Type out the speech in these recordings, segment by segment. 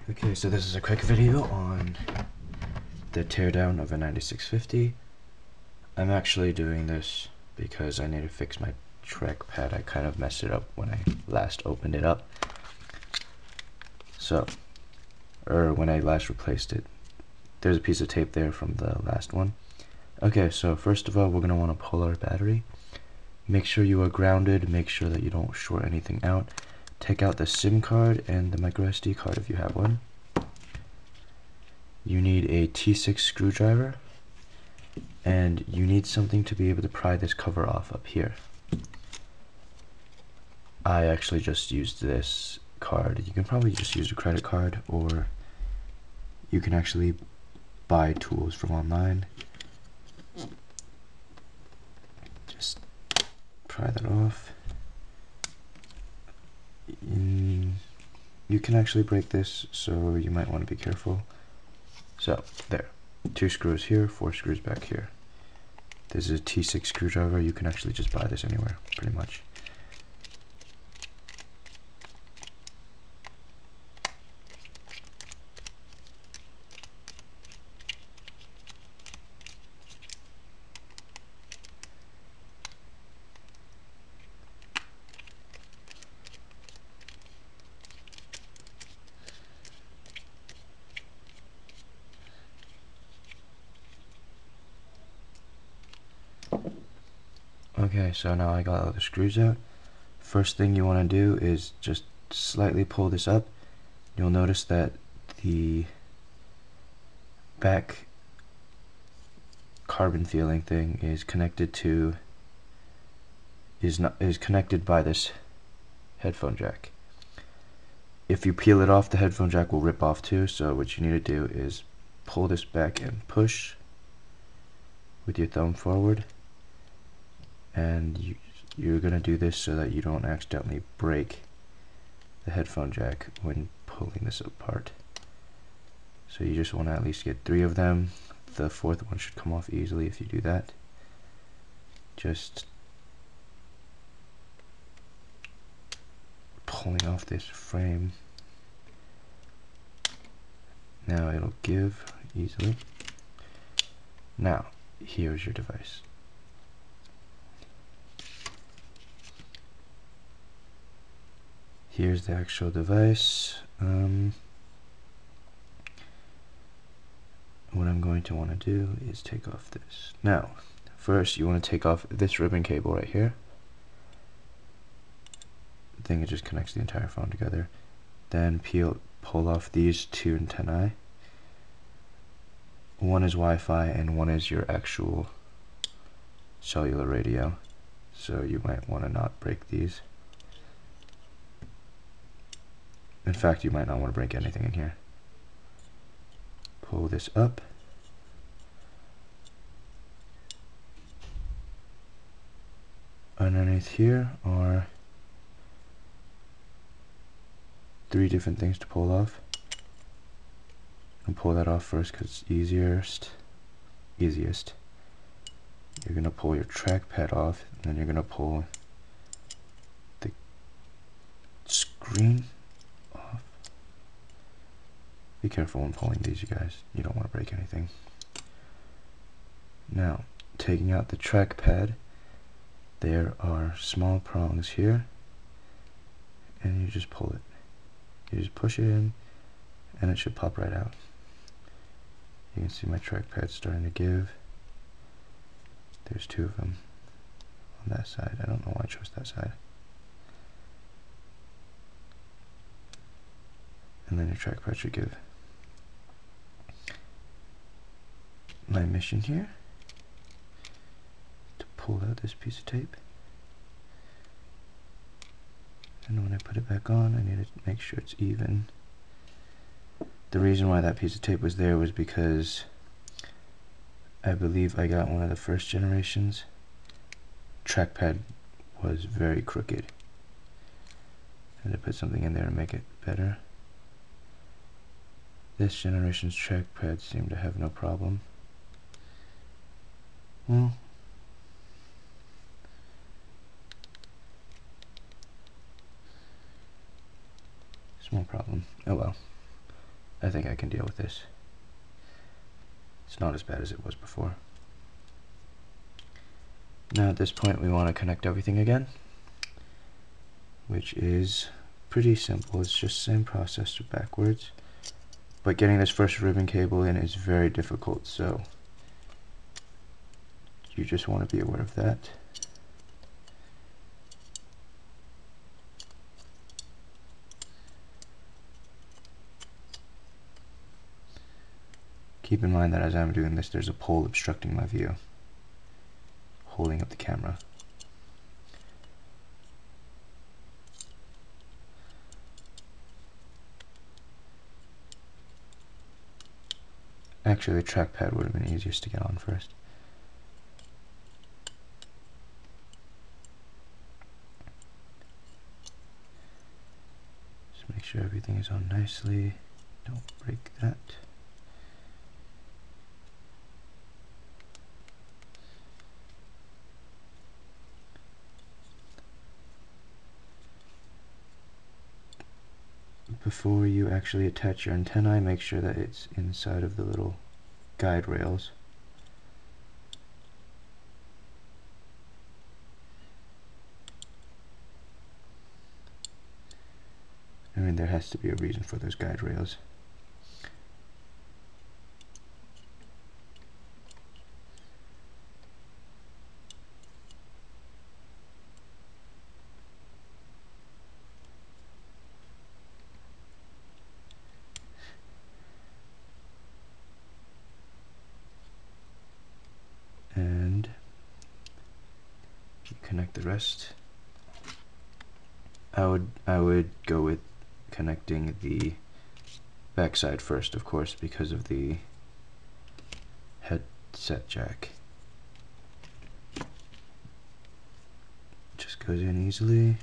Okay, so this is a quick video on the teardown of a 9650. I'm actually doing this because I need to fix my trackpad. I kind of messed it up when I last opened it up. When I last replaced it. There's a piece of tape there from the last one. Okay, so first of all, we're going to want to pull our battery. Make sure you are grounded, make sure that you don't short anything out. Take out the SIM card and the micro SD card if you have one. You need a T6 screwdriver, and you need something to be able to pry this cover off up here. I actually just used this card. You can probably just use a credit card, or you can actually buy tools from online. Just pry that off. You can actually break this, so you might want to be careful. So, there. 2 screws here, 4 screws back here. This is a T6 screwdriver. You can actually just buy this anywhere, pretty much. Okay, so now I got all the screws out. First thing you want to do is just slightly pull this up. You'll notice that the back carbon feeling thing is connected by this headphone jack. If you peel it off, the headphone jack will rip off too, so what you need to do is pull this back and push with your thumb forward, and you're going to do this so that you don't accidentally break the headphone jack when pulling this apart. So you just want to at least get 3 of them. The 4th one should come off easily if you do that. Just pulling off this frame. Now it'll give easily. Now, here's your device. Here's the actual device. What I'm going to want to do is take off this. Now, first you want to take off this ribbon cable right here. I think it just connects the entire phone together. Then pull off these 2 antennae. One is Wi-Fi and one is your actual cellular radio. So you might want to not break these. In fact, you might not want to break anything in here. Pull this up. Underneath here are 3 different things to pull off. And pull that off first because it's easiest. You're going to pull your trackpad off, and then you're going to pull the screen off. Be careful when pulling these, you guys. You don't want to break anything. Now, taking out the trackpad, there are small prongs here, and you just pull it. You just push it in, and it should pop right out. You can see my trackpad starting to give. There's 2 of them on that side. I don't know why I chose that side. And then your trackpad should give. My mission here, to pull out this piece of tape. And when I put it back on, I need to make sure it's even. The reason why that piece of tape was there was because I believe I got one of the first generations. Trackpad was very crooked. I had to put something in there to make it better. This generation's trackpad seemed to have no problem. Well, small problem. Oh well. I think I can deal with this. It's not as bad as it was before. Now at this point we want to connect everything again, which is pretty simple. It's just the same process backwards. But getting this first ribbon cable in is very difficult, so you just want to be aware of that. Keep in mind that as I'm doing this, there's a pole obstructing my view, holding up the camera. Actually, the trackpad would have been easiest to get on first. Just make sure everything is on nicely. Don't break that. Before you actually attach your antennae, make sure that it's inside of the little guide rails. I mean, there has to be a reason for those guide rails. And you connect the rest. I would go with connecting the backside first, of course, because of the headset jack. Just goes in easily.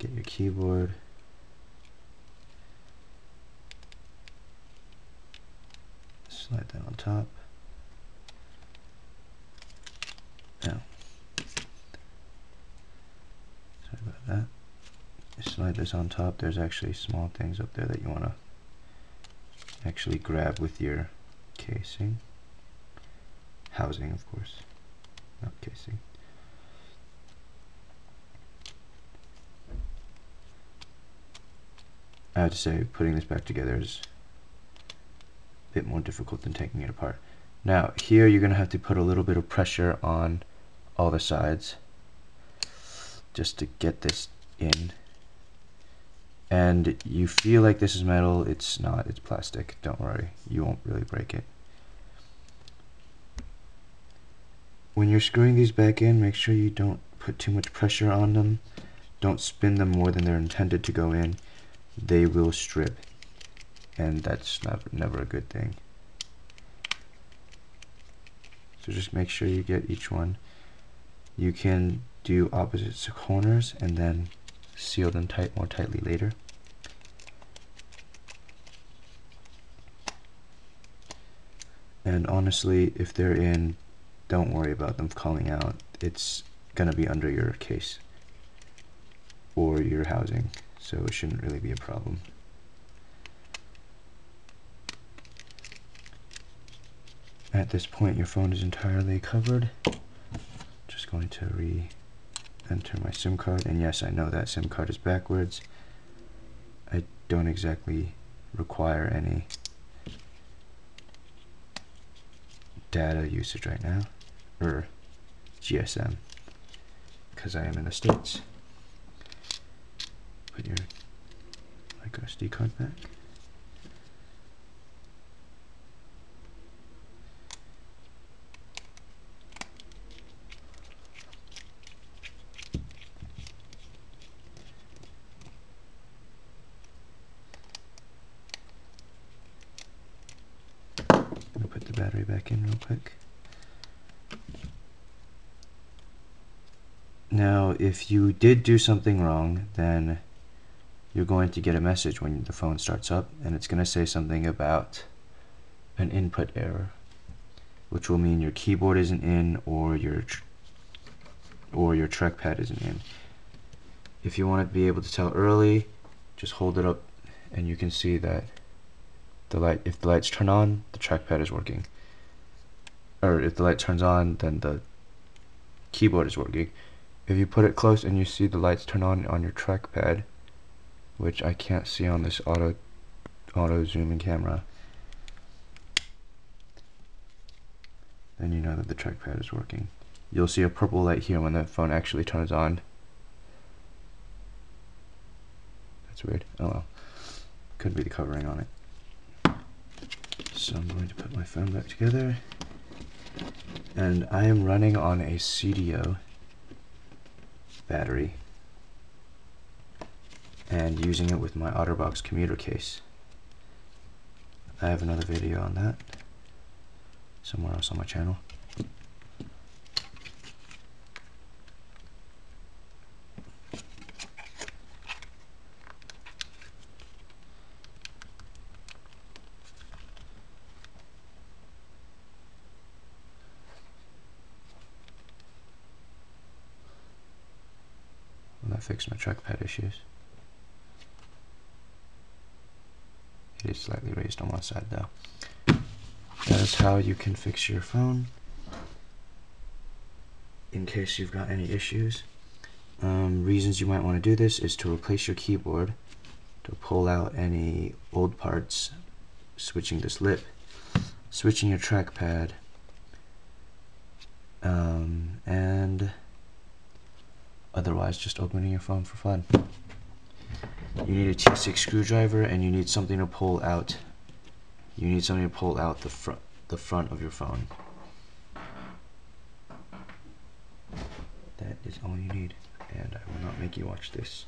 Get your keyboard. Slide that on top. Now, sorry about that. You slide this on top. There's actually small things up there that you want to actually grab with your casing. Housing, of course, not casing. I have to say, putting this back together is a bit more difficult than taking it apart. Now, here you're going to have to put a little bit of pressure on all the sides just to get this in. And you feel like this is metal, it's not, it's plastic. Don't worry, you won't really break it. When you're screwing these back in, make sure you don't put too much pressure on them. Don't spin them more than they're intended to go in. They will strip, and that's never a good thing. So just make sure you get each one. You can do opposite corners and then seal them more tightly later. And honestly, if they're in, don't worry about them falling out. It's gonna be under your case or your housing, so it shouldn't really be a problem. At this point, your phone is entirely covered. Just going to re-enter my SIM card, and yes, I know that SIM card is backwards. I don't exactly require any data usage right now, or GSM, because I am in the States. Put your micro SD card back. Put the battery back in real quick. Now, if you did do something wrong, then you're going to get a message when the phone starts up, and it's going to say something about an input error, which will mean your keyboard isn't in or your trackpad isn't in. If you want to be able to tell early, just hold it up and you can see that if the lights turn on, the trackpad is working. Or if the light turns on, then the keyboard is working. If you put it close and you see the lights turn on your trackpad, which I can't see on this auto zooming camera, then you know that the trackpad is working. You'll see a purple light here when the phone actually turns on. That's weird. Oh well. Could be the covering on it. So I'm going to put my phone back together. And I am running on a CDO battery and using it with my OtterBox commuter case. I have another video on that somewhere else on my channel. Well, that fixed my trackpad issues. It is slightly raised on one side though. That is how you can fix your phone in case you've got any issues. Reasons you might want to do this is to replace your keyboard, to pull out any old parts, switching this lip, switching your trackpad, and otherwise just opening your phone for fun. You need a T6 screwdriver and you need something to pull out. You need something to pull out the front of your phone. That is all you need, and I will not make you watch this.